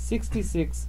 66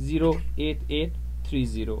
08830।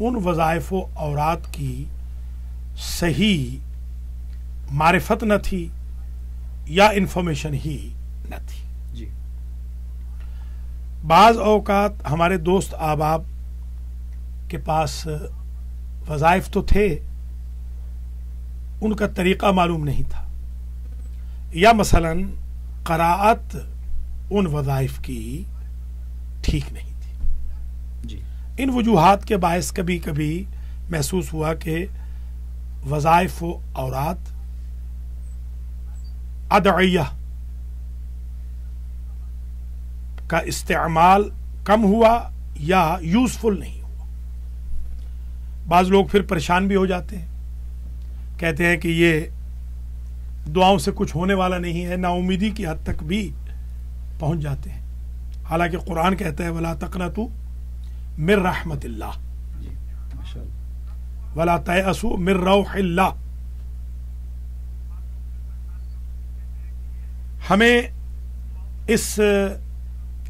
ان وظائف و اورات کی صحیح معرفت نہ تھی یا انفارمیشن ہی نہ تھی. جی بعض اوقات ہمارے دوست احباب کے پاس وظائف تو تھے، ان کا طریقہ معلوم نہیں تھا، یا مثلاً قراءت ان وظائف کی ٹھیک نہیں تھی. جی ان وجوہات کے باعث کبھی کبھی محسوس ہوا کہ وظائف و اورات ادعیہ کا استعمال کم ہوا یا یوزفل نہیں ہوا. بعض لوگ پھر پریشان بھی ہو جاتے ہیں، کہتے ہیں کہ یہ دعاؤں سے کچھ ہونے والا نہیں ہے، نا امیدی کی حد تک بھی پہنچ جاتے ہیں. حالانکہ قرآن کہتا ہے وَلَا تَقْنَطُوا مِن رَحْمَتِ اللَّهِ جی ماشاء اللہ. وَلَا تَيْأَسُوا مِن رَوْحِ اللَّهِ. ہمیں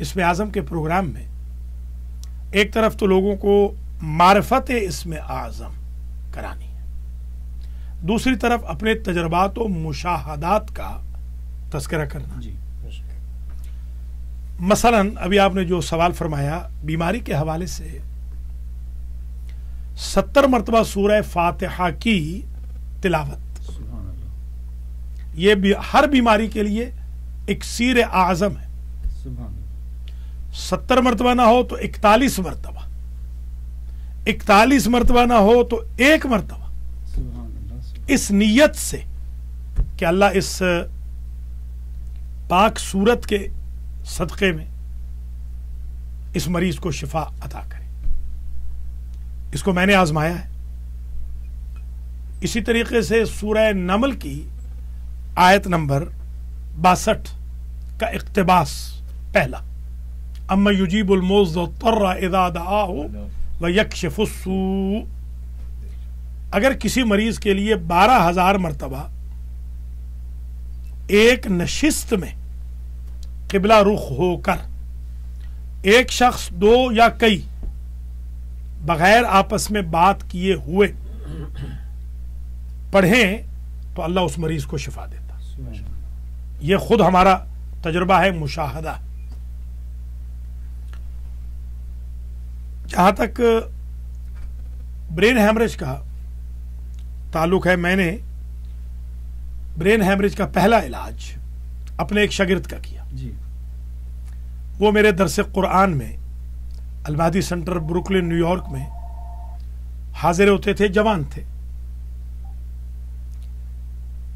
اسم اعظم کے پروگرام میں ایک طرف تو لوگوں کو معرفت اسم اعظم کرانی ہے، دوسری طرف اپنے تجربات و مشاہدات کا تذکرہ کرنا. جی مثلاً ابھی آپ نے جو سوال فرمایا بیماری کے حوالے سے، 70 مرتبہ سورہ فاتحہ کی تلاوت، سبحان اللہ. یہ بھی ہر بیماری کے لیے اکسیر اعظم ہے. سبحان اللہ. 70 مرتبہ نہ ہو تو 41 مرتبہ، 41 مرتبہ نہ ہو تو 1 مرتبہ، سبحان اللہ. اس نیت سے کہ اللہ اس پاک صورت کے صدقے میں اس مریض کو شفا عطا کرے. اس کو میں نے آزمایا ہے. اسی طریقے سے سورہ نمل کی آیت نمبر 62 کا اقتباس پہلا، اما یجیب المضطر اذا دعاہ ویکشف السوء. اگر کسی مریض کے لیے 12,000 مرتبہ ایک نشست میں قبلہ رخ ہو کر ایک شخص، دو یا کئی، بغیر آپس میں بات کیے ہوئے پڑھیں تو اللہ اس مریض کو شفا دیتا. سبحان اللہ. یہ خود ہمارا تجربہ ہے، مشاہدہ. جہاں تک برین ہیمریج کا تعلق ہے، میں نے برین ہیمریج کا پہلا علاج اپنے ایک شاگرد کا کیا. جی وہ میرے درس قرآن میں المہدی سینٹر بروکلن نیو یارک میں حاضر ہوتے تھے، جوان تھے.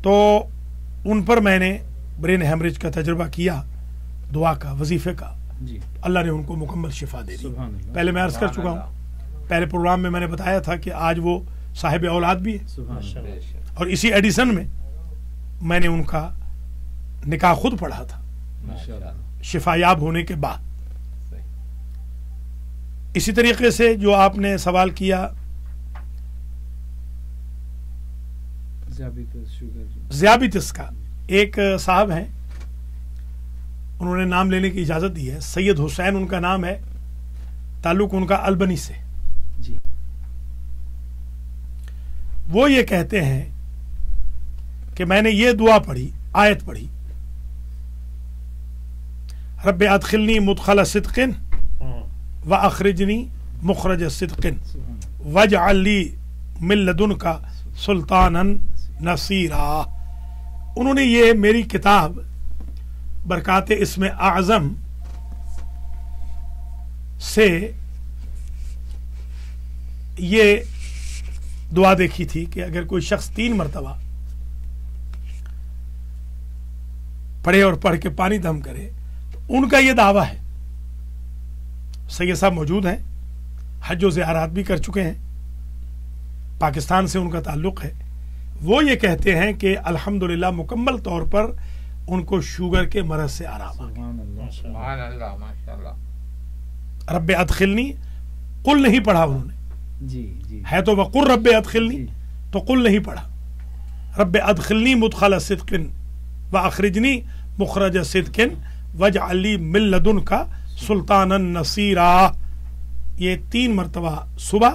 تو ان پر میں نے برین ہیمریج کا تجربہ کیا، دعا کا، وظیفے کا. جی اللہ نے ان کو مکمل شفا دے دی. سبحان اللہ. پہلے میں عرض کر چکا ہوں، پہلے پروگرام میں نے بتایا تھا کہ آج وہ صاحب اولاد بھی ہے، سبحان اللہ. اور اسی ایڈیشن میں نے ان کا نکاح خود پڑھا تھا ماشاء اللہ. شفا یاب ہونے کے بعد. اسی طریقے سے جو آپ نے سوال کیا ذیابیطس کا، ایک صاحب ہیں، انہوں نے نام لینے کی اجازت دی ہے، سید حسین ان کا نام ہے، تعلق ان کا البنی سے. جی وہ یہ کہتے ہیں کہ میں نے یہ دعا پڑھی، آیت پڑھی، رب ادخلنی مدخل صدق واخرجنی مخرج صدق واجعل لی من لدنک سلطانا نصیرا. انہوں نے یہ میری کتاب برکات اسم اعظم سے یہ دعا دیکھی تھی کہ اگر کوئی شخص 3 مرتبہ پڑھے اور پڑھ کے پانی دم کرے تو ان کا یہ دعویٰ ہے. سید صاحب موجود ہیں، حج و زیارات بھی کر چکے ہیں، پاکستان سے ان کا تعلق ہے. وہ یہ کہتے ہیں کہ الحمدللہ مکمل طور پر ان کو شوگر کے مرض سے آرام آ گیا. سبحان اللہ. سبحان اللہ، ماشاءاللہ. رب ادخلنی قل نہیں پڑھا انہوں نے، جی جی ہے تو وقل رب ادخلنی، جی. تو قل نہیں پڑھا. رب ادخلنی مدخل صدق واخرجنی مخرج صدق واجعل لی من لدنک سلطانا نصیرا. یہ 3 مرتبہ صبح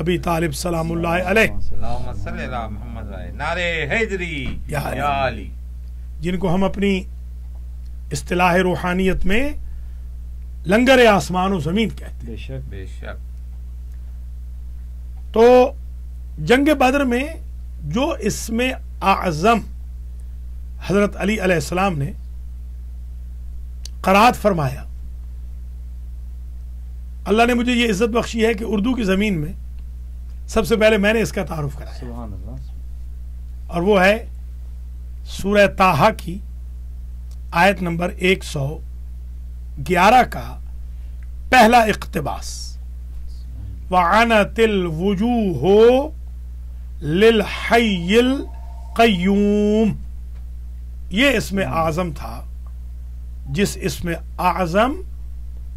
ابی طالب سلام اللہ علیہ، اللہم صلی علی محمد و علی نعرہ حیدری یا یا علی، جن کو ہم اپنی اصطلاح روحانیت میں لنگر آسمان و زمین کہتے ہیں۔ بے شک بے شک تو جنگ بدر میں جو اسم اعظم حضرت علی علیہ السلام نے قرات فرمایا، اللہ نے مجھے یہ عزت بخشی ہے کہ اردو کی زمین میں سب سے پہلے میں نے اس کا تعارف کرایا، سبحان اللہ، اور وہ ہے سورہ طٰہٰ کی آیت نمبر 111 کا پہلا اقتباس، وَعَنَتِ الْوُجُوهُ لِلْحَيِّ الْقَيُّومِ، یہ اسم اعظم تھا جس اسم اعظم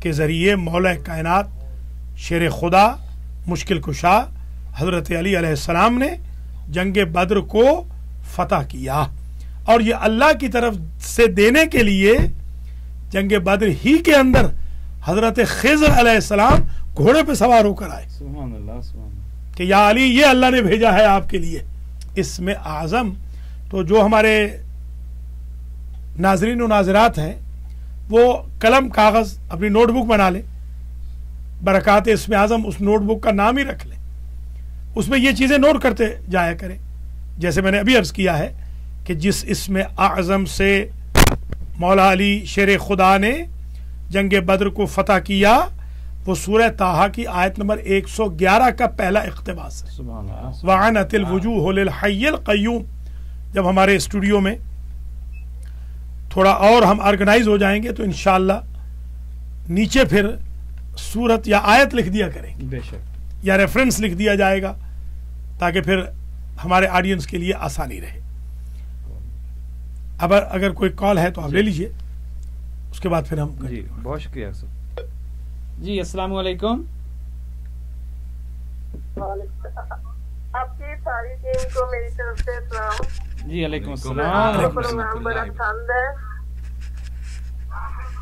کے ذریعے مولا کائنات شیر خدا مشکل کشا حضرت علی علیہ السلام نے جنگ بدر کو فتح کیا، اور یہ اللہ کی طرف سے دینے کے لیے جنگ بدر ہی کے اندر حضرت خضر علیہ السلام گھوڑے پہ سوار ہو کر آئے سبحان اللہ، سبحان اللہ، کہ یا علی یہ اللہ نے بھیجا ہے آپ کے لیے اسم اعظم۔ تو جو ہمارے ناظرین و ناظرات ہیں وہ قلم کاغذ اپنی نوٹ بک بنا لیں، برکات اسم اعظم اس نوٹ بک کا نام ہی رکھ لیں، اس میں یہ چیزیں نوٹ کرتے جایا کریں، جیسے میں نے ابھی عرض کیا ہے کہ جس اسم اعظم سے مولا علی شیر خدا نے جنگ بدر کو فتح کیا وہ سورہ طٰہٰ کی آیت نمبر 111 کا پہلا اقتباس ہے، سبحان اللہ، وَعَنَتِ الْوُجُوهُ لِلْحَيِّ الْقَيُّومِ۔ جب ہمارے اسٹوڈیو میں تھوڑا اور ہم آرگنائز ہو جائیں گے تو انشاءاللہ نیچے پھر سورت یا آیت لکھ دیا کریں گے بے شک، یا ریفرنس لکھ دیا جائے گا تاکہ پھر ہمارے آڈینس کے لیے آسانی رہے۔ اب اگر کوئی کال ہے تو آپ لے لیجئے، اس کے بعد پھر ہم جی بہت شکریہ سر۔ جی السلام علیکم، آپ کی ساری ٹیم کو میری طرف سے سلام۔ جی علیکم آپ السلام، کا پروگرام بڑا پسند ہے،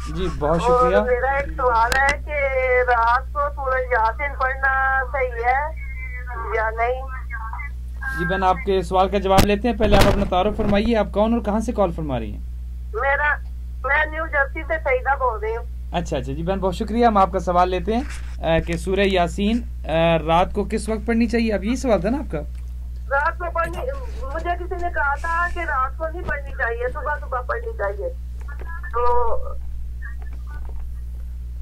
جی بہت شکریہ۔ اور میرا ایک سوال ہے کہ رات کو سورہ یاسین پڑھنا صحیح ہے یا نہیں؟ جی بہن آپ کے سوال کا جواب لیتے ہیں، پہلے آپ اپنا تعارف فرمائیے، آپ کون اور کہاں سے کال فرما رہی ہیں؟ میں نیو جرسی سے سعیدہ بول رہی ہوں۔ اچھا جی بہن بہت شکریہ، ہم آپ کا سوال لیتے ہیں کہ سورہ یاسین رات کو کس وقت پڑھنی چاہیے؟ اب یہی سوال تھا نا آپ کا؟ رات کو پڑھنی، مجھے کسی نے کہا تھا کہ رات کو نہیں پڑھنی چاہیے، صبح صبح پڑھنی چاہیے، تو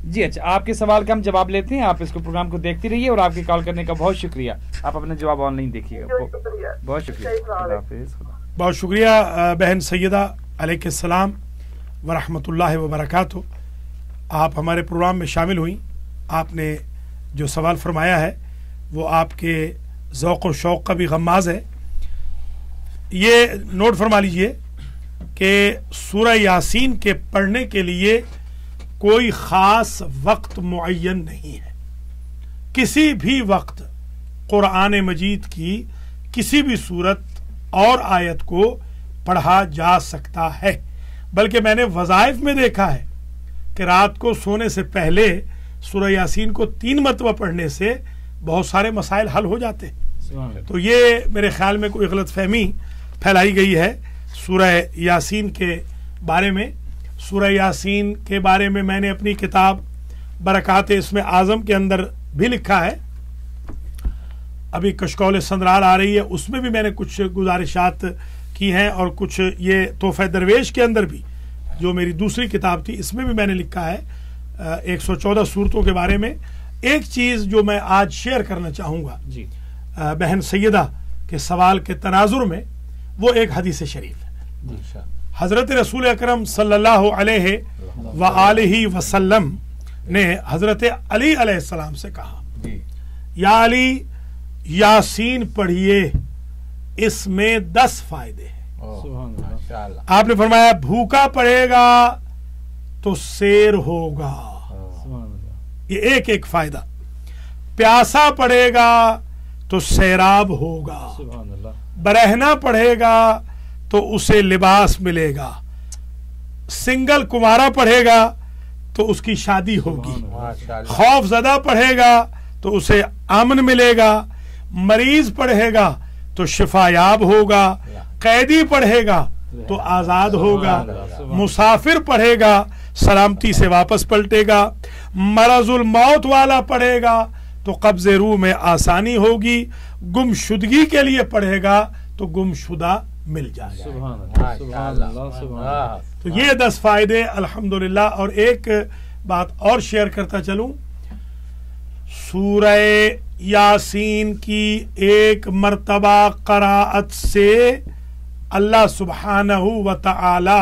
جی اچھا، آپ کے سوال کا ہم جواب لیتے ہیں، آپ اس کو پروگرام کو دیکھتی رہیے، اور آپ کے کال کرنے کا بہت شکریہ، آپ اپنا جواب آن لائن دیکھیے گا، شکریہ، بہت شکریہ، خدا حافظ۔ بہت شکریہ بہن سیدہ علیہ السلام ورحمۃ اللہ وبرکاتہ، آپ ہمارے پروگرام میں شامل ہوئیں، آپ نے جو سوال فرمایا ہے وہ آپ کے ذوق و شوق کا بھی غماز ہے۔ یہ نوٹ فرما لیجئے کہ سورہ یاسین کے پڑھنے کے لیے کوئی خاص وقت معین نہیں ہے، کسی بھی وقت قرآن مجید کی کسی بھی صورت اور آیت کو پڑھا جا سکتا ہے، بلکہ میں نے وظائف میں دیکھا ہے کہ رات کو سونے سے پہلے سورہ یاسین کو 3 مرتبہ پڑھنے سے بہت سارے مسائل حل ہو جاتے ہیں۔ تو یہ میرے خیال میں کوئی غلط فہمی پھیلائی گئی ہے سورہ یاسین کے بارے میں۔ سورہ یاسین کے بارے میں میں نے اپنی کتاب برکات اسم اعظم کے اندر بھی لکھا ہے، ابھی کشکول سندرال آ رہی ہے، اس میں بھی میں نے کچھ گزارشات کی ہیں، اور کچھ یہ تحفہ درویش کے اندر بھی جو میری دوسری کتاب تھی اس میں بھی میں نے لکھا ہے 114 صورتوں کے بارے میں۔ ایک چیز جو میں آج شیئر کرنا چاہوں گا جی بہن سیدہ کے سوال کے تناظر میں، وہ ایک حدیث شریف ہے۔ حضرت رسول اکرم صلی اللہ علیہ وآلہ وسلم نے حضرت علی علیہ السلام سے کہا، یا علی یاسین پڑھیے، اس میں 10 فائدے ہیں۔ آپ نے فرمایا بھوکا پڑھے گا تو سیر ہوگا، یہ ایک ایک فائدہ، پیاسا پڑھے گا تو سیراب ہوگا، برہنا پڑھے گا تو اسے لباس ملے گا، سنگل کمارا پڑھے گا تو اس کی شادی ہوگی، خوف زدہ پڑھے گا تو اسے امن ملے گا، مریض پڑھے گا تو شفا یاب ہوگا، قیدی پڑھے گا تو آزاد ہوگا، مسافر پڑھے گا سلامتی سے واپس پلٹے گا، مرض الموت والا پڑھے گا تو قبض روح میں آسانی ہوگی، گم شدگی کے لیے پڑھے گا تو گم شدہ مل جائے گا۔ سبحان اللہ سبحان اللہ۔ تو یہ 10 فائدے الحمدللہ۔ اور ایک بات اور شیئر کرتا چلوں، سورہ یاسین کی ایک مرتبہ قراءت سے اللہ سبحانہ و تعالی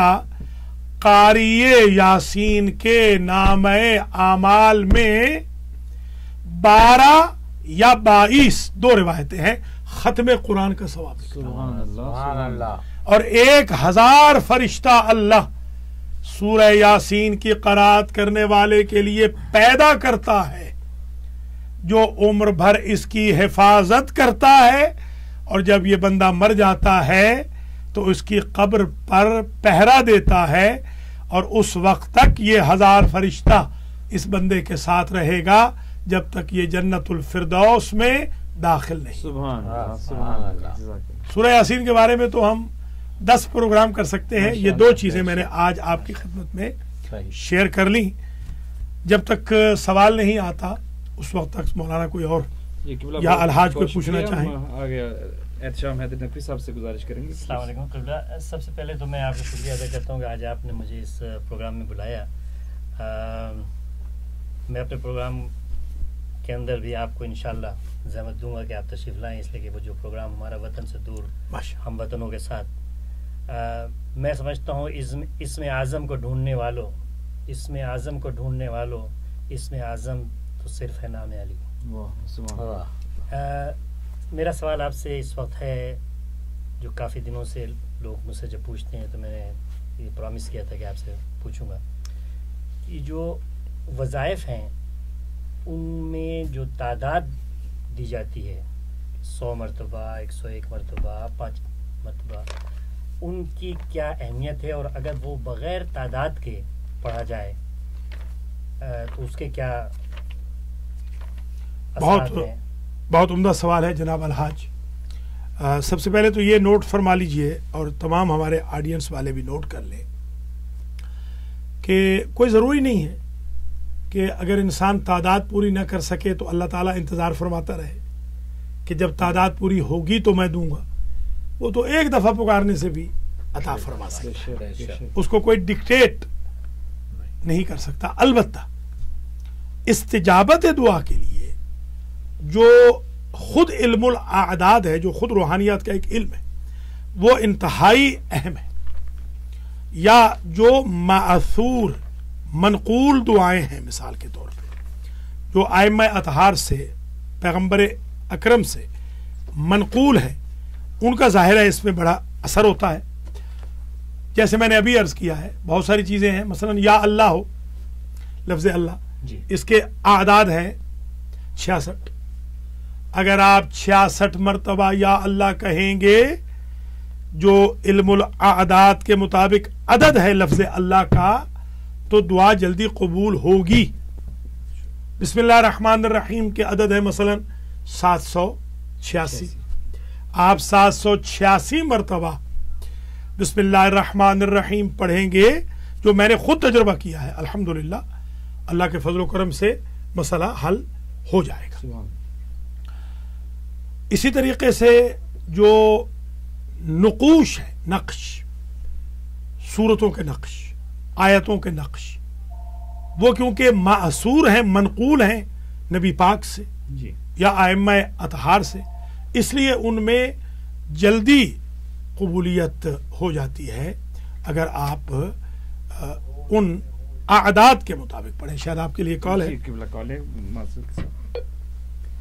قاری یاسین کے نامہ اعمال میں 12 یا 22 دو روایتیں ہیں ختم قرآن کا ثواب لکھتا ہے۔ سبحان اللہ۔ اور 1000 فرشتہ اللہ سورہ یاسین کی قرات کرنے والے کے لیے پیدا کرتا ہے، جو عمر بھر اس کی حفاظت کرتا ہے، اور جب یہ بندہ مر جاتا ہے تو اس کی قبر پر پہرا دیتا ہے، اور اس وقت تک یہ 1000 فرشتہ اس بندے کے ساتھ رہے گا جب تک یہ جنت الفردوس میں داخل نہیں۔ سبحان اللہ سبحان اللہ۔ سورہ یاسین کے بارے میں تو ہم 10 پروگرام کر سکتے ہیں، یہ 2 چیزیں میں نے آج آپ کی خدمت میں شیئر کر لی۔ جب تک سوال نہیں آتا اس وقت تک مولانا کوئی اور یا الحاج کوئی پوچھنا چاہیں۔ آگے احتشام حیدر نقوی صاحب سے گزارش کریں گے۔ السلام علیکم قبلہ، سب سے پہلے تو میں آپ کا شکریہ ادا کرتا ہوں کہ آج آپ نے مجھے اس پروگرام میں بلایا۔ میں اپنے پروگرام کے اندر بھی آپ کو انشاءاللہ زحمت دوں گا کہ آپ تشریف لائیں، اس لیے کہ وہ جو پروگرام ہمارا وطن سے دور ہم وطنوں کے ساتھ، میں سمجھتا ہوں اسم اعظم کو ڈھونڈنے والوں، اسم اعظم کو ڈھونڈنے والوں، اسم اعظم تو صرف ہے نام علی۔ میرا سوال آپ سے اس وقت ہے، جو کافی دنوں سے لوگ مجھ سے جب پوچھتے ہیں تو میں نے یہ پرومس کیا تھا کہ آپ سے پوچھوں گا، کہ جو وظائف ہیں ان میں جو تعداد دی جاتی ہے 100 مرتبہ، 101 مرتبہ، 5 مرتبہ، ان کی کیا اہمیت ہے، اور اگر وہ بغیر تعداد کے پڑھا جائے تو اس کے کیا اثرات ہیں؟ بہت عمدہ سوال ہے جناب الحاج۔ سب سے پہلے تو یہ نوٹ فرما لیجئے، اور تمام ہمارے آڈینس والے بھی نوٹ کر لیں، کہ کوئی ضروری نہیں ہے کہ اگر انسان تعداد پوری نہ کر سکے تو اللہ تعالیٰ انتظار فرماتا رہے کہ جب تعداد پوری ہوگی تو میں دوں گا۔ وہ تو ایک دفعہ پکارنے سے بھی عطا فرما سکتا ہے، اس کو کوئی ڈکٹیٹ نہیں کر سکتا۔ البتہ استجابت دعا کے لیے جو خود علم الاعداد ہے، جو خود روحانیات کا ایک علم ہے، وہ انتہائی اہم ہے۔ یا جو ماثور منقول دعائیں ہیں، مثال کے طور پہ جو ائمہ اطہار سے، پیغمبر اکرم سے منقول ہے، ان کا ظاہر ہے اس میں بڑا اثر ہوتا ہے۔ جیسے میں نے ابھی عرض کیا ہے، بہت ساری چیزیں ہیں، مثلا یا اللہ ہو، لفظ اللہ، اس کے اعداد ہیں 66۔ اگر آپ 66 مرتبہ یا اللہ کہیں گے، جو علم الاعداد کے مطابق عدد ہے لفظ اللہ کا، تو دعا جلدی قبول ہوگی۔ بسم اللہ الرحمن الرحیم کے عدد ہے مثلا 786۔ آپ 786 مرتبہ بسم اللہ الرحمن الرحیم پڑھیں گے، جو میں نے خود تجربہ کیا ہے، الحمدللہ اللہ کے فضل و کرم سے مسئلہ حل ہو جائے گا۔ اسی طریقے سے جو نقوش ہے، نقش، صورتوں کے نقش، آیتوں کے نقش، وہ کیونکہ معصور ہیں، منقول ہیں نبی پاک سے یا ائمہ اطہار سے، اس لیے ان میں جلدی قبولیت ہو جاتی ہے اگر آپ ان اعداد کے مطابق پڑھیں۔ شاید آپ کے لیے کال ہے۔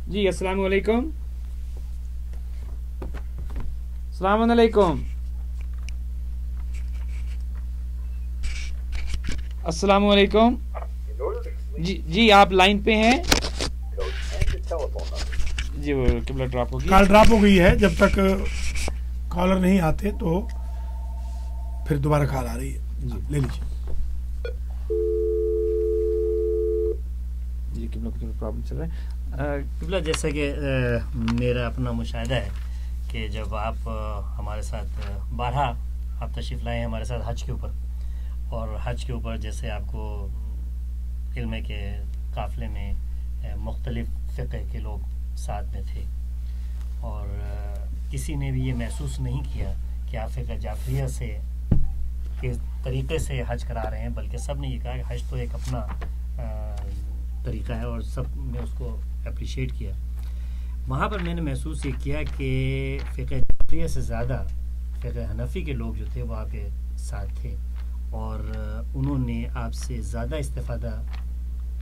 جی السلام علیکم۔ السلام علیکم۔ السلام علیکم۔ جی آپ لائن پہ ہیں؟ جی وہ قبلہ ڈراپ ہوگی، کال ڈراپ ہو گئی ہے۔ جب تک کالر نہیں آتے تو پھر دوبارہ کال آ رہی ہے، لے لیجیے۔ جی قبلہ کچھ پرابلم چل رہا ہے. قبلہ جیسا کہ میرا اپنا مشاہدہ ہے کہ جب آپ ہمارے ساتھ بارہا آپ تشریف لائے ہیں ہمارے ساتھ حج کے اوپر، اور حج کے اوپر جیسے آپ کو علم ہے کہ قافلے میں مختلف فقہ کے لوگ ساتھ میں تھے، اور کسی نے بھی یہ محسوس نہیں کیا کہ آپ فقہ جعفریہ سے کے طریقے سے حج کرا رہے ہیں، بلکہ سب نے یہ کہا کہ حج تو ایک اپنا طریقہ ہے، اور سب نے اس کو اپریشیٹ کیا. وہاں پر میں نے محسوس یہ کیا کہ فقہ جعفریہ سے زیادہ فقہ حنفی کے لوگ جو تھے وہ آپ کے ساتھ تھے، اور انہوں نے آپ سے زیادہ استفادہ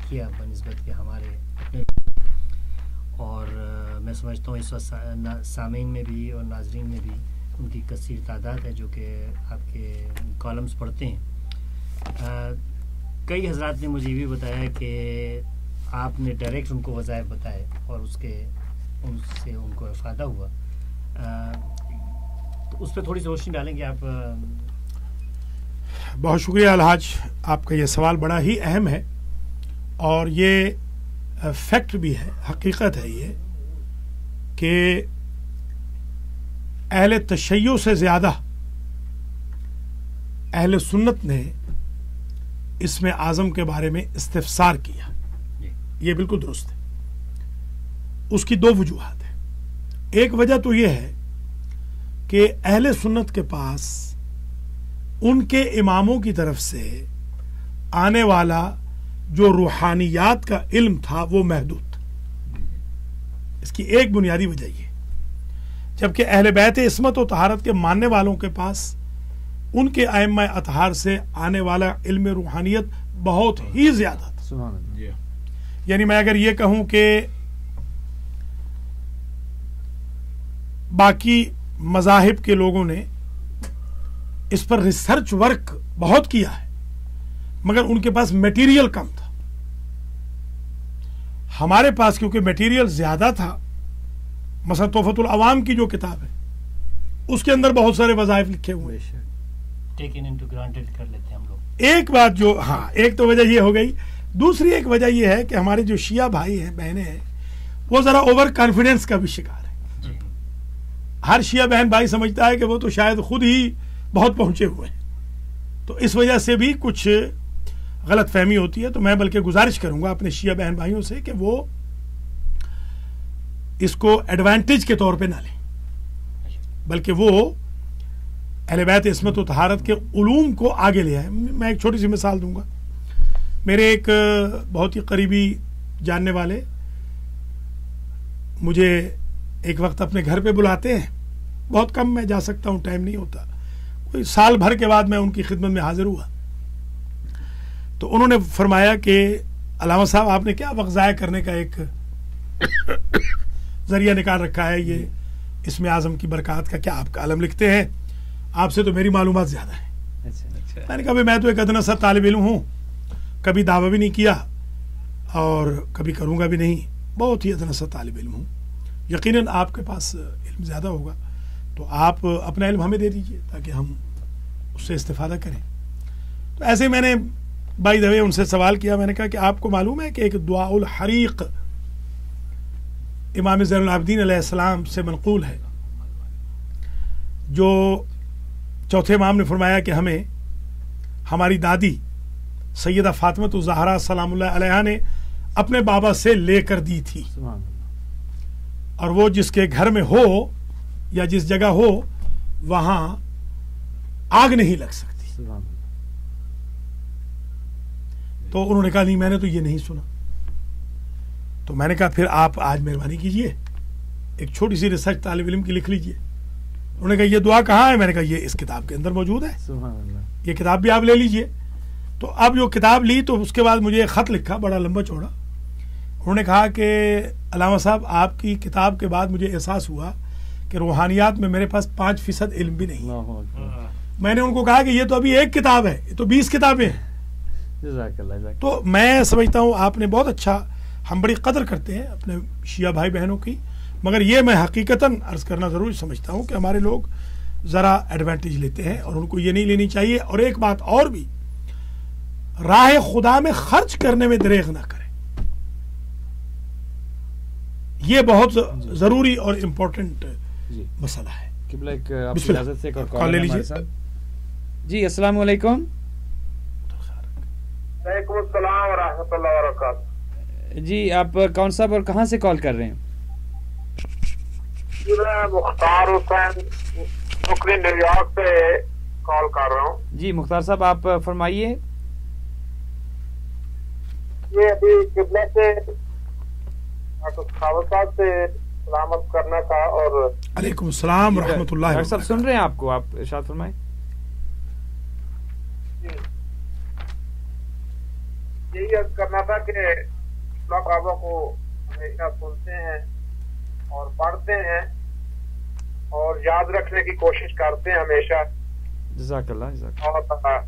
کیا بنسبت کہ ہمارے اپنے. اور میں سمجھتا ہوں اس وقت سامعین میں بھی اور ناظرین میں بھی ان کی کثیر تعداد ہے جو کہ آپ کے کالمز پڑھتے ہیں. کئی حضرات نے مجھے یہ بھی بتایا کہ آپ نے ڈائریکٹ ان کو وظائف بتائے اور ان سے ان کو افادہ ہوا. تو اس پہ تھوڑی سی روشنی ڈالیں گے آپ؟ بہت شکریہ الحاج، آپ کا یہ سوال بڑا ہی اہم ہے، اور یہ فیکٹ بھی ہے، حقیقت ہے یہ کہ اہل تشیع سے زیادہ اہل سنت نے اسم اعظم کے بارے میں استفسار کیا. یہ بالکل درست ہے. اس کی دو وجوہات ہیں. ایک وجہ تو یہ ہے کہ اہل سنت کے پاس ان کے اماموں کی طرف سے آنے والا جو روحانیات کا علم تھا وہ محدود تھا. اس کی ایک بنیادی وجہ یہ، جبکہ اہل بیت عصمت و طہارت کے ماننے والوں کے پاس ان کے ائمہ اطہار سے آنے والا علم روحانیت بہت ہی زیادہ تھا. سبحان اللہ. یعنی میں اگر یہ کہوں کہ باقی مذاہب کے لوگوں نے اس پر ریسرچ ورک بہت کیا ہے مگر ان کے پاس میٹیریل کم تھا. ہمارے پاس کیونکہ میٹیریل زیادہ تھا، مثلا تحفۃ العوام کی جو کتاب ہے اس کے اندر بہت سارے وظائف لکھے ہوئے ہیں. ٹیکن انٹو گرانٹڈ کر لیتے ہیں ہم لوگ. ایک بات جو ایک تو وجہ یہ ہو گئی. دوسری ایک وجہ یہ ہے کہ ہمارے جو شیعہ بھائی ہیں بہنیں ہیں وہ ذرا اوور کانفیڈنس کا بھی شکار ہے. ہر شیعہ بہن بھائی سمجھتا ہے کہ وہ تو شاید خود ہی بہت پہنچے ہوئے ہیں، تو اس وجہ سے بھی کچھ غلط فہمی ہوتی ہے. تو میں بلکہ گزارش کروں گا اپنے شیعہ بہن بھائیوں سے کہ وہ اس کو ایڈوانٹیج کے طور پہ نہ لیں، بلکہ وہ اہل بیت عصمت و طہارت کے علوم کو آگے لے آئے. میں ایک چھوٹی سی مثال دوں گا. میرے ایک بہت ہی قریبی جاننے والے مجھے ایک وقت اپنے گھر پہ بلاتے ہیں. بہت کم میں جا سکتا ہوں، ٹائم نہیں ہوتا. کوئی سال بھر کے بعد میں ان کی خدمت میں حاضر ہوا تو انہوں نے فرمایا کہ علامہ صاحب آپ نے کیا وقت ضائع کرنے کا ایک ذریعہ نکال رکھا ہے، یہ اسم اعظم کی برکات کا کیا آپ کا علم لکھتے ہیں، آپ سے تو میری معلومات زیادہ ہیں. میں نے کہا میں تو ایک ادنا سا طالب علم ہوں، کبھی دعویٰ بھی نہیں کیا اور کبھی کروں گا بھی نہیں، بہت ہی ادنا سا طالب علم ہوں. یقیناً آپ کے پاس علم زیادہ ہوگا تو آپ اپنا علم ہمیں دے دیجئے تاکہ ہم اس سے استفادہ کریں. تو ایسے میں نے بائی دا وے ان سے سوال کیا. میں نے کہا کہ آپ کو معلوم ہے کہ ایک دعاء الحریق امام زین العابدین علیہ السلام سے منقول ہے، جو چوتھے امام نے فرمایا کہ ہمیں ہماری دادی سیدہ فاطمہ الزہرا سلام اللہ علیہا نے اپنے بابا سے لے کر دی تھی، اور وہ جس کے گھر میں ہو یا جس جگہ ہو وہاں آگ نہیں لگ سکتی. تو انہوں نے کہا نہیں میں نے تو یہ نہیں سنا. تو میں نے کہا پھر آپ آج مہربانی کیجئے ایک چھوٹی سی ریسرچ طالب علم کی لکھ لیجئے. انہوں نے کہا یہ دعا کہاں ہے؟ میں نے کہا یہ اس کتاب کے اندر موجود ہے، یہ کتاب بھی آپ لے لیجئے. تو اب جو کتاب لی تو اس کے بعد مجھے ایک خط لکھا بڑا لمبا چوڑا. انہوں نے کہا کہ علامہ صاحب آپ کی کتاب کے بعد مجھے احساس ہوا کہ روحانیات میں میرے پاس 5% علم بھی نہیں. میں نے ان کو کہا کہ یہ تو ابھی ایک کتاب ہے، یہ تو 20 کتابیں ہیں. تو میں سمجھتا ہوں آپ نے بہت اچھا، ہم بڑی قدر کرتے ہیں اپنے شیعہ بھائی بہنوں کی، مگر یہ میں حقیقتاً عرض کرنا ضروری سمجھتا ہوں کہ ہمارے لوگ ذرا ایڈوانٹیج لیتے ہیں اور ان کو یہ نہیں لینی چاہیے. اور ایک بات اور بھی، راہ خدا میں خرچ کرنے میں دریغ نہ کریں. یہ بہت ضروری اور امپورٹنٹ جی مسئلہ ہے. قبلہ ایک آپ بسم کی اللہ. اجازت سے ایک اور کال کال لے ہے لیجیے. ہمارے ساتھ. جی السلام علیکم. وعلیکم السلام ورحمۃ اللہ وبرکاتہ. جی آپ کون صاحب اور کہاں سے کال کر رہے ہیں؟ میں مختار حسین بروکلن نیو یارک سے کال کر رہا ہوں. جی مختار صاحب آپ فرمائیے. یہ ابھی قبلہ سے ڈاکٹر خاوت صاحب سے سلامت کرنا تھا. اور علیکم السلام ورحمۃ اللہ ڈاکٹر صاحب سن رہے ہیں آپ کو، آپ ارشاد فرمائیں. یہی عرض کرنا تھا کہ کعبہ کو ہمیشہ سنتے ہیں اور پڑھتے ہیں اور یاد رکھنے کی کوشش کرتے ہیں ہمیشہ. جزاک اللہ. جزاک اللہ. اور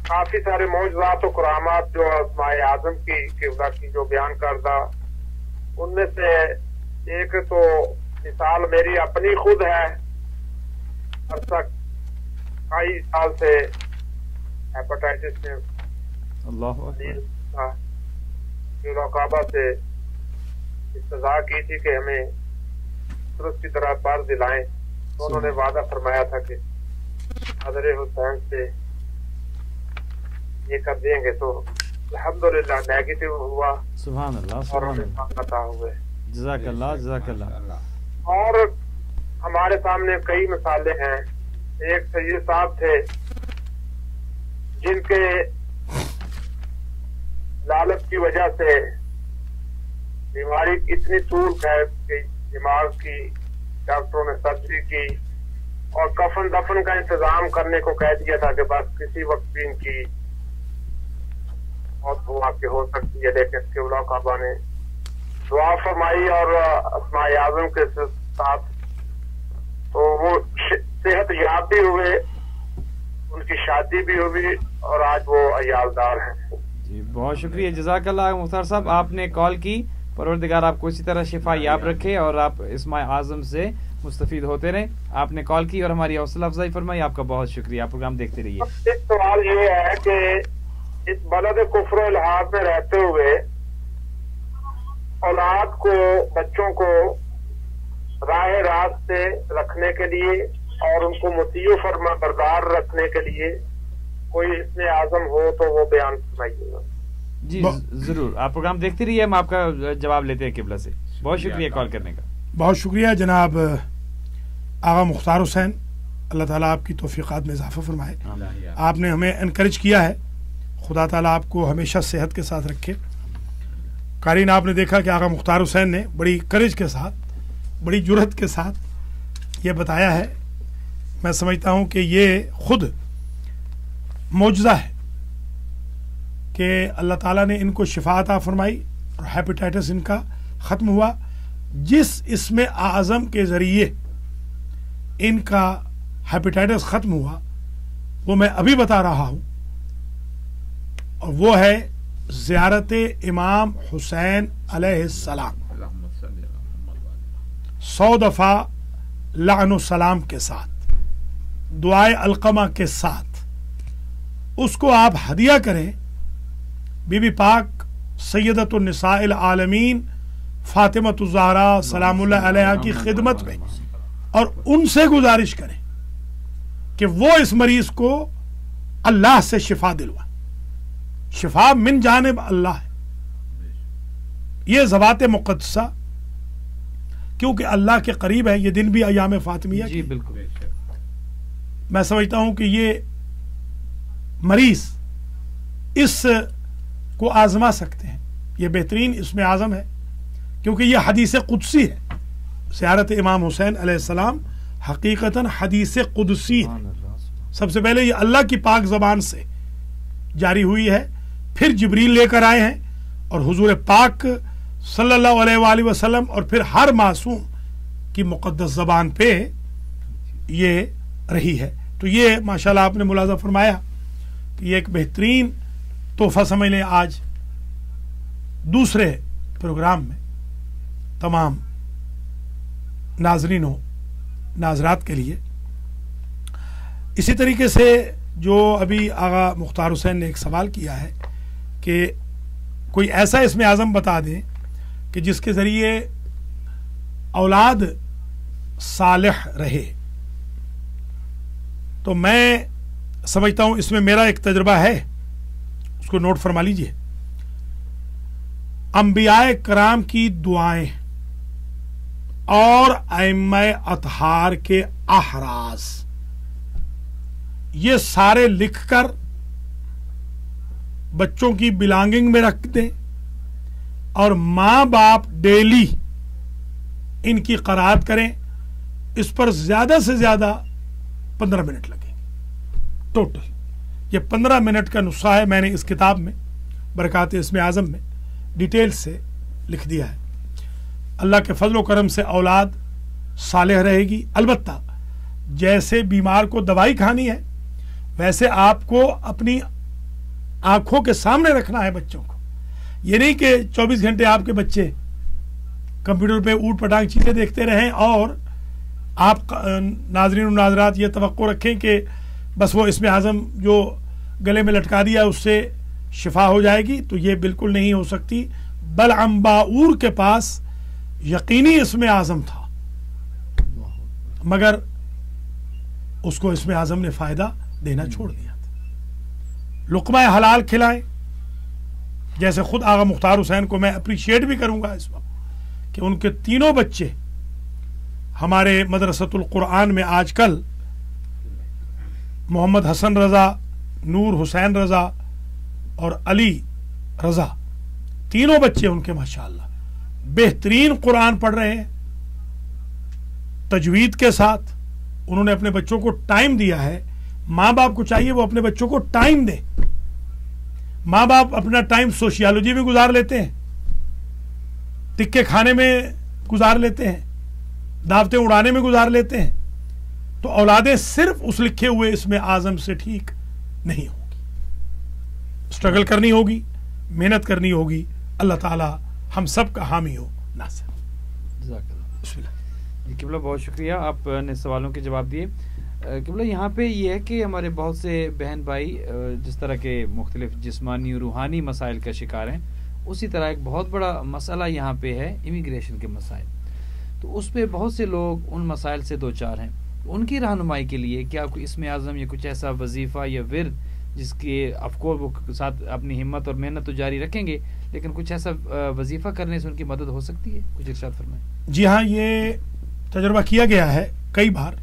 کافی سارے معجزات و کرامات جو اسماء اعظم کی قبلہ کی جو بیان کردہ، ان میں سے ایک تو مثال میری اپنی خود ہے. عرصہ کئی سال سے ہیپاٹائٹس میں اللہ اکبر. کعبہ سے استدعا کی تھی کہ ہمیں درست کی طرح بار دلائیں، تو انہوں نے وعدہ فرمایا تھا کہ حضرت حسین سے یہ کر دیں گے. تو الحمدللہ نیگیٹو ہوا سبحان اللہ. اور سبحان ہمیں اللہ. عطا ہوئے. جزاک اللہ. جزاک اللہ. اور ہمارے سامنے کئی مثالیں ہیں. ایک سید صاحب تھے جن کے لالچ کی وجہ سے بیماری اتنی طول ہے کہ دماغ کی ڈاکٹروں نے سرجری کی اور کفن دفن کا انتظام کرنے کو کہہ دیا تھا کہ بس کسی وقت بھی ان کی موت ہوا کہ ہو سکتی ہے. لیکن قبلہ کعبہ نے دعا فرمائی اور اسماء اعظم کے ساتھ تو وہ صحت یاب بھی ہوئے، ان کی شادی بھی ہوئی اور آج وہ عیالدار ہیں. جی بہت شکریہ. جزاک اللہ مختار صاحب، آپ نے کال کی. پروردگار آپ کو اسی طرح شفا یاب رکھے اور آپ اسماء اعظم سے مستفید ہوتے رہیں. آپ نے کال کی اور ہماری حوصلہ افزائی فرمائی. آپ کا بہت شکریہ. آپ پروگرام دیکھتے رہیے. ایک سوال یہ ہے کہ اس بلد کفر و الحاد میں رہتے ہوئے اولاد کو، بچوں کو راہ راست سے رکھنے کے لیے اور ان کو مطیع و فرما بردار رکھنے کے لیے کوئی اسم اعظم ہو تو وہ بیان فرمائیے گا. جی ضرور. آپ پروگرام دیکھتے رہیے، ہم آپ کا جواب لیتے ہیں قبلہ سے. بہت شکریہ کال کرنے کا. بہت شکریہ جناب آغا مختار حسین. اللہ تعالیٰ آپ کی توفیقات میں اضافہ فرمائے. آپ نے ہمیں انکریج کیا ہے. خدا تعالیٰ آپ کو ہمیشہ صحت کے ساتھ رکھے. قارئین آپ نے دیکھا کہ آغا مختار حسین نے بڑی کریج کے ساتھ، بڑی جرأت کے ساتھ یہ بتایا ہے. میں سمجھتا ہوں کہ یہ خود معجزہ ہے کہ اللہ تعالیٰ نے ان کو شفا عطا فرمائی اور ہیپیٹائٹس ان کا ختم ہوا. جس اسم اعظم کے ذریعے ان کا ہیپیٹائٹس ختم ہوا وہ میں ابھی بتا رہا ہوں، اور وہ ہے زیارت امام حسین علیہ السلام. 100 دفعہ لعن و سلام کے ساتھ، دعائے علقمہ کے ساتھ اس کو آپ ہدیہ کریں بی بی پاک سیدۃ النساء العالمین فاطمہ الزہرا سلام اللہ علیہا کی خدمت میں، اور ان سے گزارش کریں کہ وہ اس مریض کو اللہ سے شفا دلوائے. شفا من جانب اللہ ہے. یہ ذوات مقدسہ کیونکہ اللہ کے قریب ہے. یہ دن بھی ایام فاطمیہ جی بالکل. میں سمجھتا ہوں کہ یہ مریض اس کو آزما سکتے ہیں. یہ بہترین اسم اعظم ہے کیونکہ یہ حدیث قدسی ہے. زیارت امام حسین علیہ السلام حقیقتاً حدیث قدسی ہے. سب سے پہلے یہ اللہ کی پاک زبان سے جاری ہوئی ہے، پھر جبریل لے کر آئے ہیں، اور حضور پاک صلی اللہ علیہ وآلہ وسلم اور پھر ہر معصوم کی مقدس زبان پہ یہ رہی ہے. تو یہ ماشاءاللہ آپ نے ملاحظہ فرمایا کہ یہ ایک بہترین تحفہ سمجھ لیں آج دوسرے پروگرام میں تمام ناظرین و ناظرات کے لیے. اسی طریقے سے جو ابھی آغا مختار حسین نے ایک سوال کیا ہے کہ کوئی ایسا اسم اعظم بتا دیں کہ جس کے ذریعے اولاد صالح رہے. تو میں سمجھتا ہوں اس میں میرا ایک تجربہ ہے, اس کو نوٹ فرما لیجئے. انبیاء کرام کی دعائیں اور ائمہ اطہار کے احراز یہ سارے لکھ کر بچوں کی بلانگنگ میں رکھ دیں, اور ماں باپ ڈیلی ان کی قرات کریں. اس پر زیادہ سے زیادہ 15 منٹ لگیں گے ٹوٹل. یہ 15 منٹ کا نسخہ ہے, میں نے اس کتاب میں برکات اسم اعظم میں ڈیٹیل سے لکھ دیا ہے. اللہ کے فضل و کرم سے اولاد صالح رہے گی. البتہ جیسے بیمار کو دوائی کھانی ہے ویسے آپ کو اپنی آنکھوں کے سامنے رکھنا ہے بچوں کو. یہ نہیں کہ 24 گھنٹے آپ کے بچے کمپیوٹر پہ اوٹ پٹانگ چیزیں دیکھتے رہیں اور آپ ناظرین و ناظرات یہ توقع رکھیں کہ بس وہ اسم اعظم جو گلے میں لٹکا دیا اس سے شفا ہو جائے گی. تو یہ بالکل نہیں ہو سکتی. بلعم باعور کے پاس یقینی اسم اعظم تھا مگر اس کو اسم اعظم نے فائدہ دینا چھوڑ دیا تھا. لقمہ حلال کھلائیں. جیسے خود آغا مختار حسین کو میں اپریشیٹ بھی کروں گا اس وقت کہ ان کے تینوں بچے ہمارے مدرسۃ القرآن میں آج کل محمد حسن رضا, نور حسین رضا اور علی رضا, تینوں بچے ان کے ماشاءاللہ بہترین قرآن پڑھ رہے ہیں تجوید کے ساتھ. انہوں نے اپنے بچوں کو ٹائم دیا ہے. ماں باپ کو چاہیے وہ اپنے بچوں کو ٹائم دے. ماں باپ اپنا ٹائم سوشیالوجی میں گزار لیتے ہیں, ٹکے کھانے میں گزار لیتے ہیں, دعوتیں اڑانے میں گزار لیتے ہیں. تو اولادیں صرف اس لکھے ہوئے اسم اعظم سے ٹھیک نہیں ہوگی. اسٹرگل کرنی ہوگی, محنت کرنی ہوگی. اللہ تعالی ہم سب کا حامی ہو ناصر. بسم اللہ. جی قبلہ بہت شکریہ, آپ نے سوالوں کے جواب دیے. قبلہ یہاں پہ یہ ہے کہ ہمارے بہت سے بہن بھائی جس طرح کے مختلف جسمانی اور روحانی مسائل کا شکار ہیں, اسی طرح ایک بہت بڑا مسئلہ یہاں پہ ہے امیگریشن کے مسائل. تو اس پہ بہت سے لوگ ان مسائل سے دو چار ہیں. ان کی رہنمائی کے لیے کیا کوئی اسم اعظم یا کچھ ایسا وظیفہ یا ورد جس کے آف کورس وہ ساتھ اپنی ہمت اور محنت تو جاری رکھیں گے, لیکن کچھ ایسا وظیفہ کرنے سے ان کی مدد ہو سکتی ہے؟ کچھ ارشاد فرمائیں. جی ہاں, یہ تجربہ کیا گیا ہے کئی بار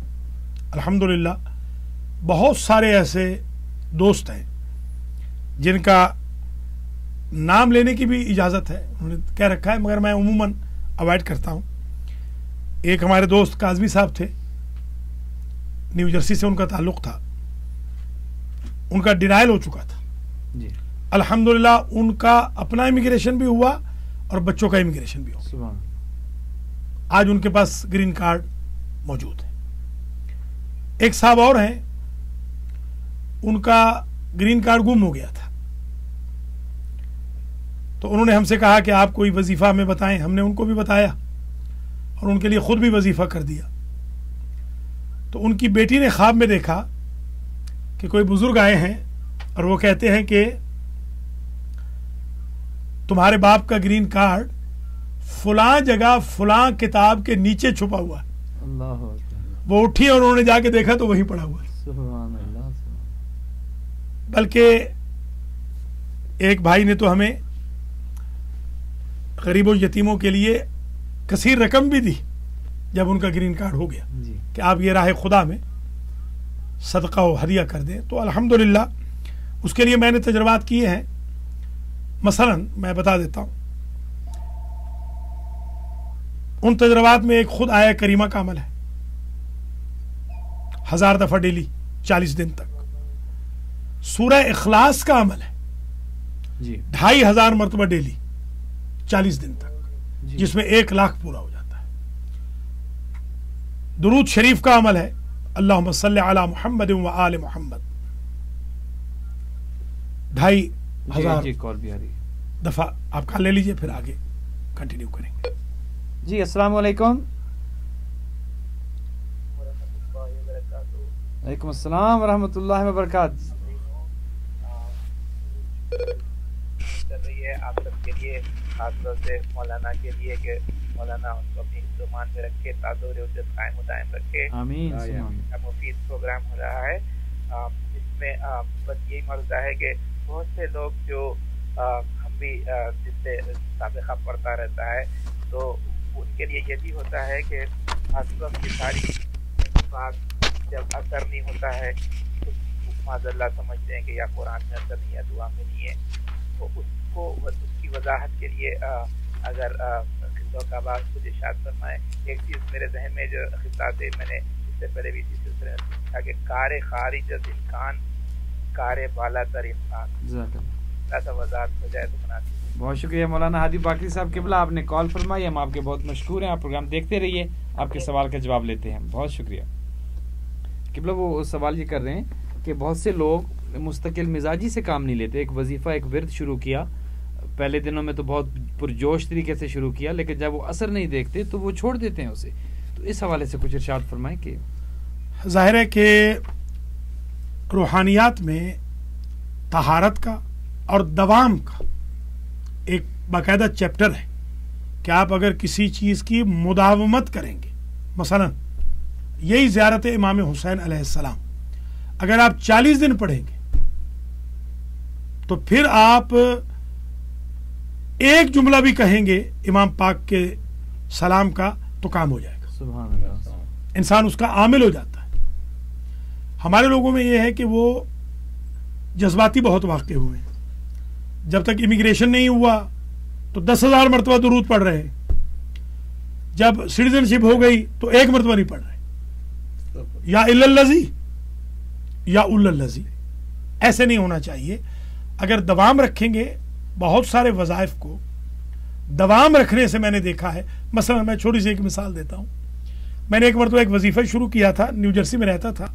الحمدللہ. بہت سارے ایسے دوست ہیں جن کا نام لینے کی بھی اجازت ہے, انہوں نے کہہ رکھا ہے مگر میں عموماً اوائڈ کرتا ہوں. ایک ہمارے دوست کاظمی صاحب تھے, نیو جرسی سے ان کا تعلق تھا. ان کا ڈینائل ہو چکا تھا جی الحمدللہ. ان کا اپنا امیگریشن بھی ہوا اور بچوں کا امیگریشن بھی ہوا. سبحان اللہ. آج ان کے پاس گرین کارڈ موجود ہے. ایک صاحب اور ہیں, ان کا گرین کارڈ گم ہو گیا تھا. تو انہوں نے ہم سے کہا کہ آپ کوئی وظیفہ ہمیں بتائیں. ہم نے ان کو بھی بتایا اور ان کے لیے خود بھی وظیفہ کر دیا. تو ان کی بیٹی نے خواب میں دیکھا کہ کوئی بزرگ آئے ہیں اور وہ کہتے ہیں کہ تمہارے باپ کا گرین کارڈ فلاں جگہ فلاں کتاب کے نیچے چھپا ہوا ہے. اللہ اکبر. وہ اٹھی اور انہوں نے جا کے دیکھا تو وہیں پڑا ہوا ہے. سبحان اللہ. بلکہ ایک بھائی نے تو ہمیں غریب و یتیموں کے لیے کثیر رقم بھی دی جب ان کا گرین کارڈ ہو گیا جی کہ آپ یہ راہ خدا میں صدقہ و ہدیہ کر دیں. تو الحمدللہ اس کے لیے میں نے تجربات کیے ہیں. مثلا میں بتا دیتا ہوں, ان تجربات میں ایک خود آیا کریمہ کا عمل ہے. 1000 دفعہ ڈیلی 40 دن تک. سورہ اخلاص کا عمل ہے جی 2500 مرتبہ ڈیلی 40 دن تک, جی جس میں 1 لاکھ پورا ہو جاتا ہے. درود شریف کا عمل ہے, اللہم صلی علی محمد و آل محمد, 2500 جی کال بھی آ رہی ہے. دفعہ آپ کال لے لیجئے, پھر آگے کنٹینیو کریں گے. جی السلام علیکم. وعلیکم السلام ورحمۃ اللہ وبرکاتہ. چل رہی ہے آپ سب کے لیے، خاص طور سے مولانا کے لیے کہ مولانا ان کو اپنی زبان میں رکھے، تعداد عزت قائم و دائم رکھے. آمین. مفید پروگرام ہو رہا ہے. اس میں بس یہی مرضا ہے کہ بہت سے لوگ جو ہم بھی جس سے سابقہ پڑتا رہتا ہے تو ان کے لیے یہ بھی ہوتا ہے کہ آس وقت کی ساری بات جب اثر نہیں ہوتا ہے تو معاذ اللہ سمجھتے ہیں کہ یا قرآن میں اثر نہیں ہے، دعا میں نہیں ہے. تو اس کی وضاحت کے لیے اگر کا بات کچھ ارشاد فرمائے. ایک چیز میرے ذہن میں جو خطاب ہے، میں نے اس سے پہلے بھی اسی سلسلے میں پوچھا کہ کار خارج از امکان کار بالا تر امکان، ایسا وضاحت ہو جائے تو مناسب. بہت شکریہ مولانا ہادی باقری صاحب. قبلہ آپ نے کال فرمائی، ہم آپ کے بہت مشکور ہیں. آپ پروگرام دیکھتے رہیے، آپ کے سوال کا جواب لیتے ہیں. بہت شکریہ. قبلہ وہ سوال یہ کر رہے ہیں کہ بہت سے لوگ مستقل مزاجی سے کام نہیں لیتے. ایک وظیفہ، ایک ورد شروع کیا، پہلے دنوں میں تو بہت پرجوش طریقے سے شروع کیا، لیکن جب وہ اثر نہیں دیکھتے تو وہ چھوڑ دیتے ہیں اسے. تو اس حوالے سے کچھ ارشاد فرمائیں. کہ ظاہر ہے کہ روحانیات میں طہارت کا اور دوام کا ایک باقاعدہ چیپٹر ہے کہ آپ اگر کسی چیز کی مداومت کریں گے، مثلا یہی زیارت امام حسین علیہ السلام اگر آپ 40 دن پڑھیں گے تو پھر آپ ایک جملہ بھی کہیں گے امام پاک کے سلام کا تو کام ہو جائے گا. سبحان اللہ. انسان اس کا عامل ہو جاتا ہے. ہمارے لوگوں میں یہ ہے کہ وہ جذباتی بہت واقع ہوئے ہیں. جب تک امیگریشن نہیں ہوا تو 10,000 مرتبہ درود پڑھ رہے ہیں، جب سٹیزن شپ ہو گئی تو ایک مرتبہ نہیں پڑھ رہے. یا الذی یا الذی، ایسے نہیں ہونا چاہیے. اگر دوام رکھیں گے بہت سارے وظائف کو دوام رکھنے سے میں نے دیکھا ہے. مثلا میں چھوٹی سی ایک مثال دیتا ہوں. میں نے ایک مرتبہ ایک وظیفہ شروع کیا تھا، نیو جرسی میں رہتا تھا،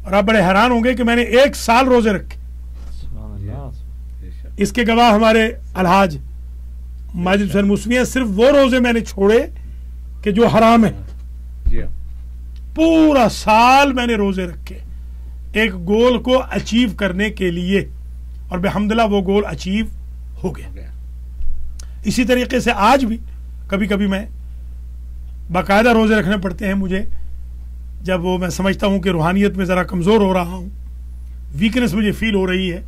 اور آپ بڑے حیران ہوں گے کہ میں نے 1 سال روزے رکھے. اس کے گواہ ہمارے الحاج ماجد حسین موسوی ہیں. صرف وہ روزے میں نے چھوڑے کہ جو حرام ہیں. پورا سال میں نے روزے رکھے ایک گول کو اچیو کرنے کے لیے، اور بحمدللہ وہ گول اچیو ہو گیا. اسی طریقے سے آج بھی کبھی کبھی میں باقاعدہ روزے رکھنے پڑتے ہیں مجھے. جب وہ میں سمجھتا ہوں کہ روحانیت میں ذرا کمزور ہو رہا ہوں، ویکنس مجھے فیل ہو رہی ہے،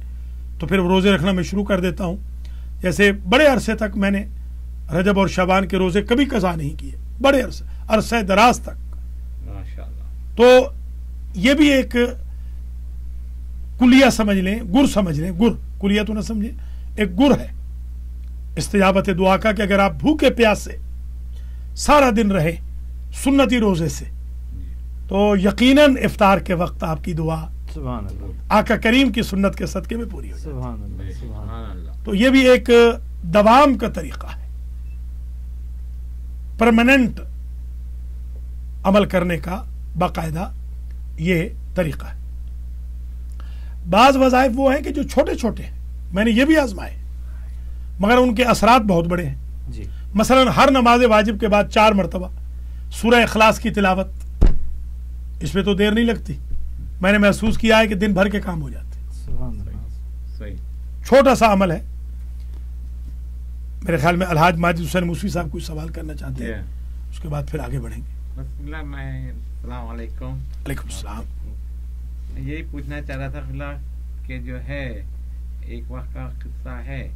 تو پھر روزے رکھنا میں شروع کر دیتا ہوں. جیسے بڑے عرصے تک میں نے رجب اور شعبان کے روزے کبھی قضا نہیں کیے، بڑے عرصے دراز تک. تو یہ بھی ایک کلیہ سمجھ لیں، گر سمجھ لیں. گر کلیہ تو نہ سمجھیں، ایک گر ہے استجابت دعا کا کہ اگر آپ بھوکے پیاس سے سارا دن رہے سنتی روزے سے تو یقیناً افطار کے وقت آپ کی دعا سبحان اللہ آقا کریم کی سنت کے صدقے میں پوری ہو جائے. سبحان اللہ سبحان اللہ. تو یہ بھی ایک دوام کا طریقہ ہے، پرماننٹ عمل کرنے کا باقاعدہ یہ طریقہ ہے. بعض وظائف وہ ہیں کہ جو چھوٹے چھوٹے ہیں، میں نے یہ بھی آزمائے مگر ان کے اثرات بہت بڑے ہیں. جی مثلا ہر نماز واجب کے بعد 4 مرتبہ سورہ اخلاص کی تلاوت، اس میں تو دیر نہیں لگتی. میں نے محسوس کیا ہے کہ دن بھر کے کام ہو جاتے. سبحان اللہ. چھوٹا سا عمل ہے. میرے خیال میں الحاج ماجد حسین موسوی صاحب کوئی سوال کرنا چاہتے ہیں، اس کے بعد پھر آگے بڑھیں گے. السلام علیکم. علیکم السلام. یہی پوچھنا چاہ رہا تھا خلا کہ جو ہے ایک وقت کا قصہ ہے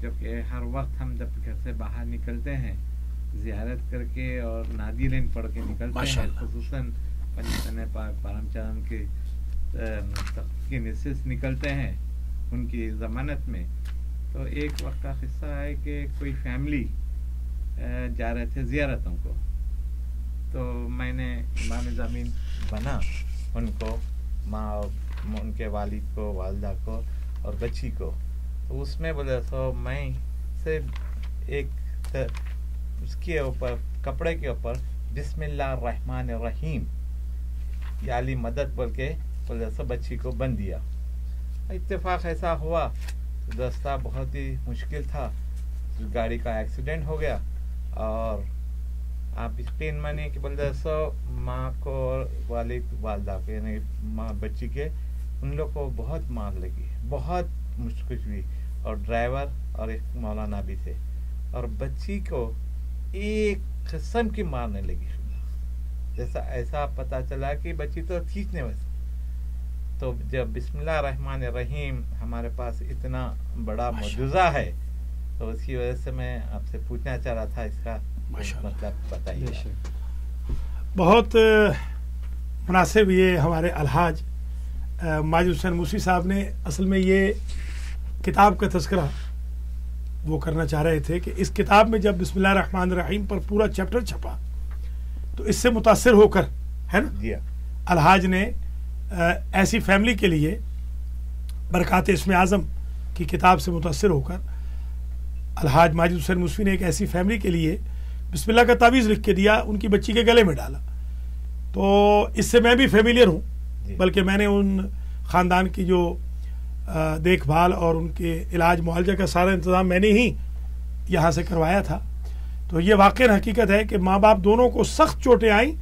جو کہ ہر وقت ہم جب گھر سے باہر نکلتے ہیں زیارت کر کے اور نادی لین پڑھ کے نکلتے ہیں، خصوصاً پنجتن پاک پرم چرن کے تخت کی مسز نکلتے ہیں ان کی ضمانت میں. تو ایک وقت کا قصہ ہے کہ کوئی فیملی جا رہے تھے زیارتوں کو، تو میں نے امام زمین بنا ان کو، ماں ان کے والد کو، والدہ کو اور بچی کو. تو اس میں بولے تو میں صرف ایک اس کے اوپر کپڑے کے اوپر بسم اللہ الرحمن الرحیم یا علی مدد بول کے بولے تو بچی کو بند دیا. اتفاق ایسا ہوا راستہ بہت ہی مشکل تھا، گاڑی کا ایکسیڈنٹ ہو گیا اور آپ اسپین منی کہ بولتے سو ماں کو اور والد والدہ کے یعنی ماں بچی کے ان لوگ کو بہت مار لگی، بہت مشکل ہوئی اور ڈرائیور اور ایک مولانا بھی تھے، اور بچی کو ایک قسم کی مارنے لگی. جیسا ایسا پتہ چلا کہ بچی تو کھینچنے بس. تو جب بسم اللہ الرحمن الرحیم ہمارے پاس اتنا بڑا معجزہ ہے، تو اس کی وجہ سے میں آپ سے پوچھنا چاہ رہا تھا، اس کا مطلب بتائیے. بہت مناسب. یہ ہمارے الحاج ماجد حسین موسی صاحب نے اصل میں یہ کتاب کا تذکرہ وہ کرنا چاہ رہے تھے کہ اس کتاب میں جب بسم اللہ الرحمن الرحیم پر پورا چیپٹر چھپا تو اس سے متاثر ہو کر، ہے نا، الحاج نے ایسی فیملی کے لیے برکات اسم اعظم کی کتاب سے متاثر ہو کر الحاج ماجد حسین موسوی نے ایک ایسی فیملی کے لیے بسم اللہ کا تعویذ لکھ کے دیا، ان کی بچی کے گلے میں ڈالا. تو اس سے میں بھی فیملیئر ہوں، بلکہ میں نے ان خاندان کی جو دیکھ بھال اور ان کے علاج معالجہ کا سارا انتظام میں نے ہی یہاں سے کروایا تھا. تو یہ واقع حقیقت ہے کہ ماں باپ دونوں کو سخت چوٹیں آئیں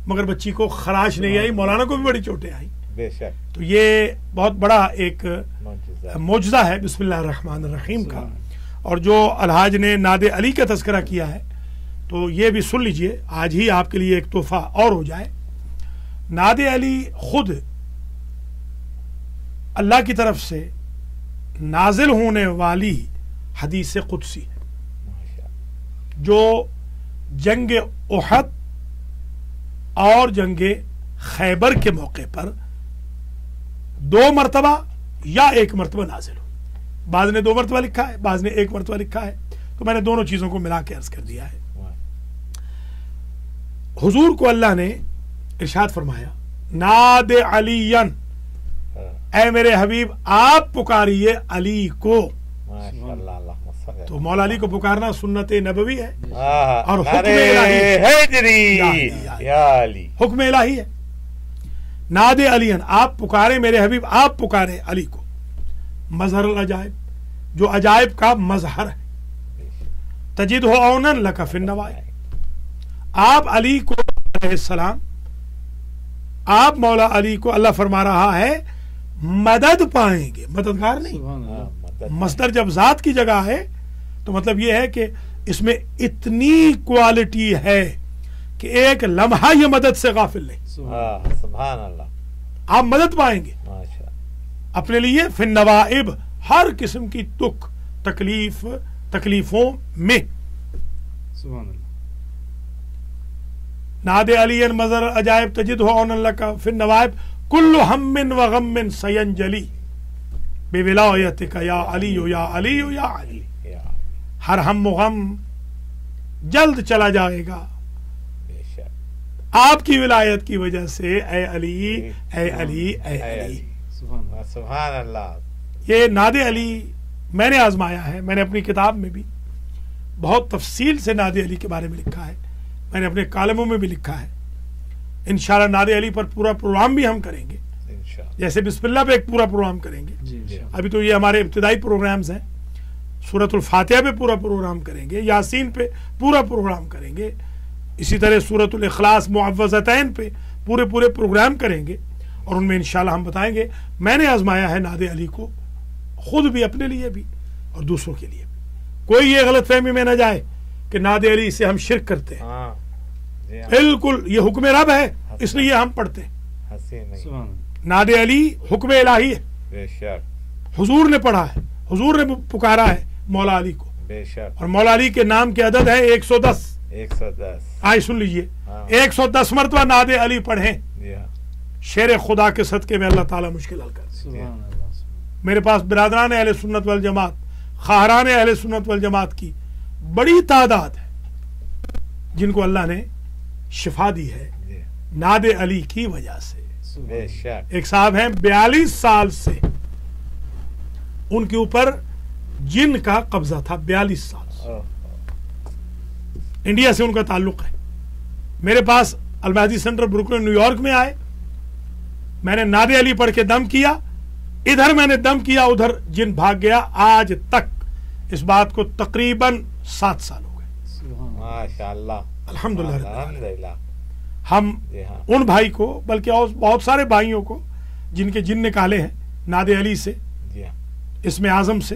مگر بچی کو خراش نہیں آئی. مولانا کو بھی بڑی چوٹیں آئیں. بے شک. تو یہ بہت بڑا ایک معجزہ ہے بسم اللہ الرحمن الرحیم کا. اور جو الحاج نے ناد علی کا تذکرہ کیا ہے تو یہ بھی سن لیجئے، آج ہی آپ کے لیے ایک تحفہ اور ہو جائے. ناد علی خود اللہ کی طرف سے نازل ہونے والی حدیث قدسی ہے، جو جنگ احد اور جنگ خیبر کے موقع پر 2 مرتبہ یا 1 مرتبہ نازل ہو. بعض نے 2 مرتبہ لکھا ہے، بعض نے 1 مرتبہ لکھا ہے، تو میں نے دونوں چیزوں کو ملا کے عرض کر دیا ہے. حضور کو اللہ نے ارشاد فرمایا ناد علی، اے میرے حبیب آپ پکاریے علی کو. تو مولا علی کو پکارنا سنت نبوی ہے اور حکم الہی، حکم الہی ہے. ناد علی، آپ پکارے میرے حبیب، آپ پکارے علی کو. مظہر العجائب، جو عجائب کا مظہر ہے. تجد ہو اونن لک فی النوائب، آپ علی کو علیہ السلام، آپ مولا علی کو اللہ فرما رہا ہے مدد پائیں گے. مددگار نہیں، مصدر جب ذات کی جگہ ہے تو مطلب یہ ہے کہ اس میں اتنی کوالٹی ہے کہ ایک لمحہ یہ مدد سے غافل نہیں. سبحان اللہ. آپ مدد پائیں گے اپنے لیے فی النوائب، ہر قسم کی دکھ تکلیفوں میں. سبحان اللہ. ناد علی مظہر عجائب تجد ہو اون لک فی النوائب کل ہم و غم سینجلی بولایتک یا علی یا علی یا علی. ہر ہم و غم جلد چلا جائے گا آپ کی ولایت کی وجہ سے. اے علی اے علی اے علی. سبحان اللہ. یہ ناد علی میں نے آزمایا ہے. میں نے اپنی کتاب میں بھی بہت تفصیل سے ناد علی کے بارے میں لکھا ہے. میں نے اپنے کالموں میں بھی لکھا ہے. انشاءاللہ ناد علی پر پورا پروگرام بھی ہم کریں گے، جیسے بسم اللہ پہ ایک پورا پروگرام کریں گے. ابھی تو یہ ہمارے ابتدائی پروگرامز ہیں. سورۃ الفاتحہ پہ پورا پروگرام کریں گے، یاسین پہ پورا پروگرام کریں گے، اسی طرح سورۃ الاخلاص معوذتین پہ پورے پروگرام کریں گے. اور ان میں انشاءاللہ ہم بتائیں گے. میں نے آزمایا ہے ناد علی کو، خود بھی، اپنے لیے بھی اور دوسروں کے لیے بھی. کوئی یہ غلط فہمی میں نہ جائے کہ ناد علی سے ہم شرک کرتے ہیں. بالکل یہ حکم رب ہے، اس لیے ہم پڑھتے ہیں. ناد علی حکم الہی ہے. حضور نے پڑھا ہے، حضور نے پکارا ہے مولا علی کو. اور مولا علی کے نام کے عدد ہے 110. آئے سن لیجئے، 110 مرتبہ ناد علی پڑھیں. شیر خدا کے صدقے میں اللہ تعالیٰ مشکل حل کر دے. میرے پاس برادران اہل سنت والجماعت، خواہران اہل سنت والجماعت کی بڑی تعداد ہے جن کو اللہ نے شفا دی ہے ناد علی کی وجہ سے. ایک صاحب ہیں 42 سال سے ان کے اوپر جن کا قبضہ تھا. 42 سال سے انڈیا سے ان کا تعلق ہے. میرے پاس المہدی سینٹر بروکلن نیو یارک میں آئے. میں نے ناد علی پڑھ کے دم کیا. ادھر میں نے دم کیا، ادھر جن بھاگ گیا. آج تک اس بات کو تقریباً 7 سال ہو گئے. ماشاءاللہ. الحمدللہ. ہم ان بھائی کو، بلکہ اور بہت سارے بھائیوں کو جن کے جن نکالے ہیں ناد علی سے، اسم اعظم سے،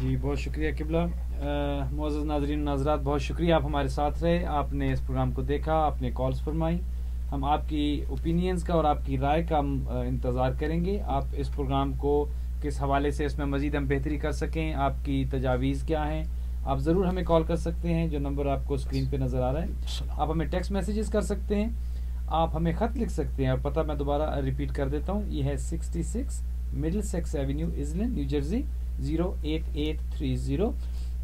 جی بہت شکریہ قبلہ. معزز ناظرین ناظرات، بہت شکریہ آپ ہمارے ساتھ رہے، آپ نے اس پروگرام کو دیکھا، آپ نے کالز فرمائی. ہم آپ کی اوپینینز کا اور آپ کی رائے کا ہم انتظار کریں گے. آپ اس پروگرام کو کس حوالے سے اس میں مزید ہم بہتری کر سکیں، آپ کی تجاویز کیا ہیں، آپ ضرور ہمیں کال کر سکتے ہیں. جو نمبر آپ کو اسکرین پہ نظر آ رہا ہے، آپ ہمیں ٹیکسٹ میسیجز کر سکتے ہیں، آپ ہمیں خط لکھ سکتے ہیں. اور پتہ میں دوبارہ ریپیٹ کر دیتا ہوں، یہ ہے 66 Middlesex Avenue, Iselin, New Jersey 08830.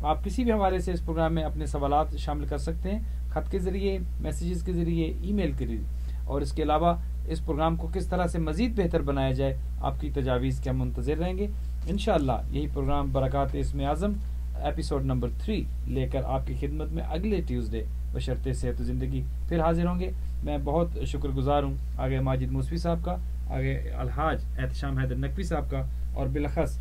آپ کسی بھی حوالے سے اس پروگرام میں اپنے سوالات شامل کر سکتے ہیں، خط کے ذریعے، میسیجز کے ذریعے، ای میل کے ذریعے. اور اس کے علاوہ اس پروگرام کو کس طرح سے مزید بہتر بنایا جائے، آپ کی تجاویز کے ہم منتظر رہیں گے. انشاءاللہ یہی پروگرام برکات اسم اعظم ایپیسوڈ نمبر 3 لے کر آپ کی خدمت میں اگلے ٹیوزڈے بشرط صحت و زندگی پھر حاضر ہوں گے. میں بہت شکر گزار ہوں آگے ماجد موسوی صاحب کا، آگے الحاج احتشام حیدر نقوی صاحب کا، اور بالاخص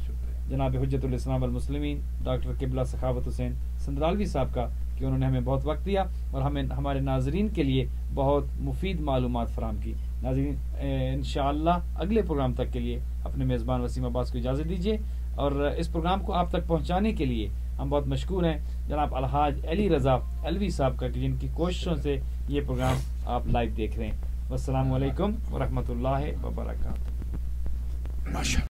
جناب حجت الاسلام والمسلمین ڈاکٹر قبلہ سخاوت حسین سندرالوی صاحب کا، کہ انہوں نے ہمیں بہت وقت دیا اور ہمارے ناظرین کے لیے بہت مفید معلومات فراہم کی. ناظرین انشاءاللہ اگلے پروگرام تک کے لیے اپنے میزبان وسیم عباس کو اجازت دیجیے. اور اس پروگرام کو آپ تک پہنچانے کے لیے ہم بہت مشکور ہیں جناب الحاج علی رضا الوی صاحب کا، کہ جن کی کوششوں سے یہ پروگرام آپ لائیو دیکھ رہے ہیں. والسلام علیکم ورحمۃ اللہ وبرکاتہ.